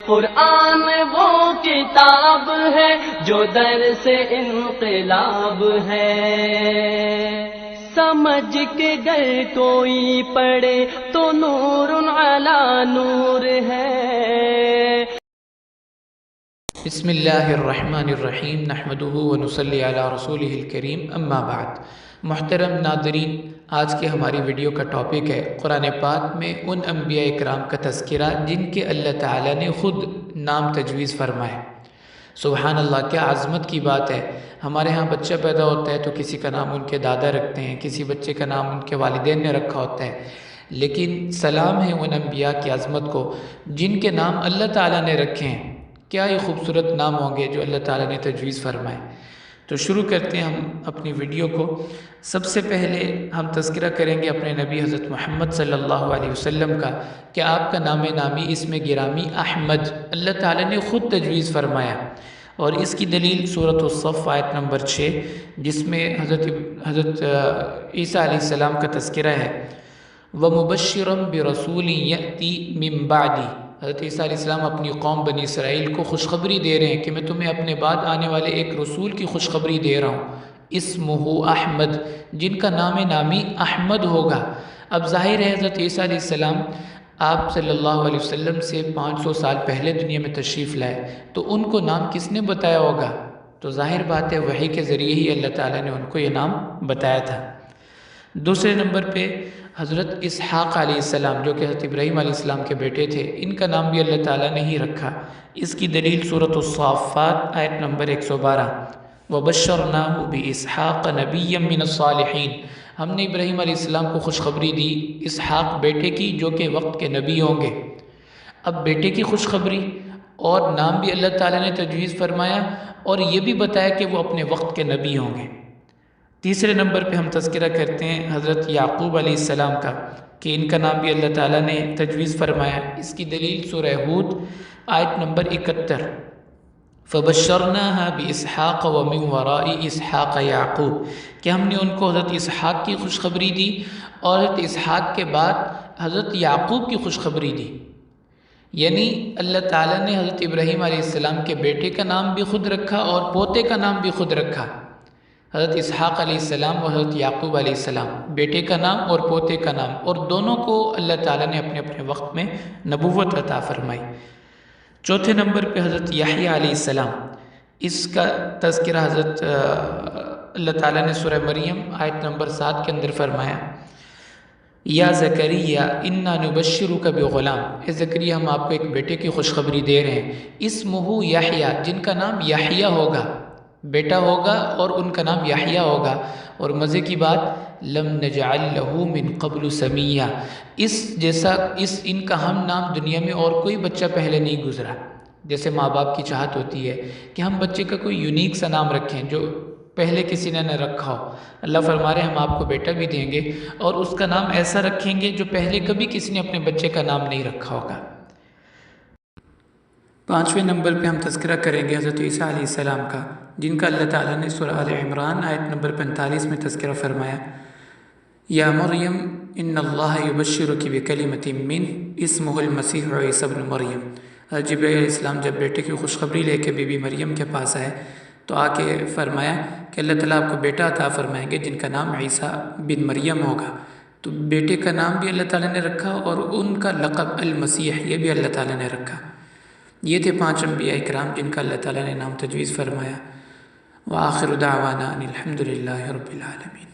قرآن وہ کتاب ہے جو در سے انقلاب ہے، سمجھ کے گر کوئی پڑھے تو نور علی نور ہے۔ بسم اللہ الرحمن الرحیم، نحمدہ ونصلی علی رسولہ الکریم، اما بعد۔ محترم ناظرین، آج کی ہماری ویڈیو کا ٹاپک ہے قرآن پاک میں ان انبیاء اکرام کا تذکرہ جن کے اللہ تعالیٰ نے خود نام تجویز فرمائے۔ سبحان اللہ، کیا عظمت کی بات ہے۔ ہمارے ہاں بچہ پیدا ہوتا ہے تو کسی کا نام ان کے دادا رکھتے ہیں، کسی بچے کا نام ان کے والدین نے رکھا ہوتا ہے، لیکن سلام ہے ان انبیاء کی عظمت کو جن کے نام اللہ تعالیٰ نے رکھے ہیں۔ کیا یہ خوبصورت نام ہوں گے جو اللہ تعالیٰ نے تجویز فرمائے۔ تو شروع کرتے ہیں ہم اپنی ویڈیو کو۔ سب سے پہلے ہم تذکرہ کریں گے اپنے نبی حضرت محمد صلی اللہ علیہ وسلم کا کہ آپ کا نام نامی اسم گرامی احمد اللہ تعالیٰ نے خود تجویز فرمایا، اور اس کی دلیل سورۃ الصف آیت نمبر 6 جس میں حضرت عیسیٰ علیہ السلام کا تذکرہ ہے۔ وَمُبَشِّرًا بِرَسُولٍ يَأْتِي مِن بَعْدِي، حضرت عیسیٰ علیہ السلام اپنی قوم بنی اسرائیل کو خوشخبری دے رہے ہیں کہ میں تمہیں اپنے بعد آنے والے ایک رسول کی خوشخبری دے رہا ہوں، اسمہ احمد، جن کا نام نامی احمد ہوگا۔ اب ظاہر ہے حضرت عیسیٰ علیہ السلام آپ صلی اللہ علیہ وسلم سے 500 سال پہلے دنیا میں تشریف لائے، تو ان کو نام کس نے بتایا ہوگا؟ تو ظاہر بات ہے وحی کے ذریعے ہی اللہ تعالیٰ نے ان کو یہ نام بتایا تھا۔ دوسرے نمبر پہ حضرت اسحاق علیہ السلام جو کہ حضرت ابراہیم علیہ السلام کے بیٹے تھے، ان کا نام بھی اللہ تعالیٰ نے ہی رکھا۔ اس کی دلیل سورۃ الصافات آیت نمبر 112، وَبَشَّرْنَاهُ بِإِسْحَاقَ نَبِيًّا مِّنَ الصَّالِحِينَ، ہم نے ابراہیم علیہ السلام کو خوشخبری دی اسحاق بیٹے کی جو کہ وقت کے نبی ہوں گے۔ اب بیٹے کی خوشخبری اور نام بھی اللہ تعالیٰ نے تجویز فرمایا، اور یہ بھی بتایا کہ وہ اپنے وقت کے نبی ہوں گے۔ تیسرے نمبر پہ ہم تذکرہ کرتے ہیں حضرت یعقوب علیہ السلام کا کہ ان کا نام بھی اللہ تعالیٰ نے تجویز فرمایا۔ اس کی دلیل سورہ ہود آیت نمبر 71، فَبَشَّرْنَاهَا بِإِسْحَاقَ وَمِن وَرَاءِ إِسْحَاقَ يَعْقُوب، کہ ہم نے ان کو حضرت اسحاق کی خوشخبری دی اور حضرت اسحاق کے بعد حضرت یعقوب کی خوشخبری دی۔ یعنی اللہ تعالیٰ نے حضرت ابراہیم علیہ السلام کے بیٹے کا نام بھی خود رکھا اور پوتے کا نام بھی خود رکھا۔ حضرت اسحاق علیہ السلام اور حضرت یعقوب علیہ السلام، بیٹے کا نام اور پوتے کا نام، اور دونوں کو اللہ تعالیٰ نے اپنے اپنے وقت میں نبوت عطا فرمائی۔ چوتھے نمبر پہ حضرت یحییٰ علیہ السلام، اس کا تذکرہ حضرت اللہ تعالیٰ نے سورہ مریم آیت نمبر 7 کے اندر فرمایا، یا زکریا انا نبشرک بغلام، اے زکریا ہم آپ کو ایک بیٹے کی خوشخبری دے رہے ہیں، اسمہ یحییٰ، جن کا نام یحییٰ ہوگا، بیٹا ہوگا اور ان کا نام یحییٰ ہوگا۔ اور مزے کی بات، لم نجعل لہ من قبل سمیہ، ان کا ہم نام دنیا میں اور کوئی بچہ پہلے نہیں گزرا۔ جیسے ماں باپ کی چاہت ہوتی ہے کہ ہم بچے کا کوئی یونیک سا نام رکھیں جو پہلے کسی نے نہ رکھا ہو، اللہ فرما رہے ہیں ہم آپ کو بیٹا بھی دیں گے اور اس کا نام ایسا رکھیں گے جو پہلے کبھی کسی نے اپنے بچے کا نام نہیں رکھا ہوگا۔ پانچویں نمبر پہ ہم تذکرہ کریں گے حضرت عیسیٰ علیہ السلام کا، جن کا اللہ تعالیٰ نے سورہ آل عمران آیت نمبر 45 میں تذکرہ فرمایا، یا مریم ان اللہ یبشرک بکلمۃ منہ اسمہ المسیح عیسی ابن مریم۔ حضرت جبرائیل علیہ السلام جب بیٹے کی خوشخبری لے کے بی بی مریم کے پاس آئے تو آ کے فرمایا کہ اللہ تعالیٰ آپ کو بیٹا عطا فرمائیں گے جن کا نام عیسیٰ بن مریم ہوگا۔ تو بیٹے کا نام بھی اللہ تعالیٰ نے رکھا اور ان کا لقب المسیح یہ بھی اللہ تعالیٰ نے رکھا۔ یہ تھے 5 انبیاء اکرام جن کا اللہ تعالیٰ نے نام تجویز فرمایا۔ وآخر دعوانا ان الحمد للہ رب العالمین۔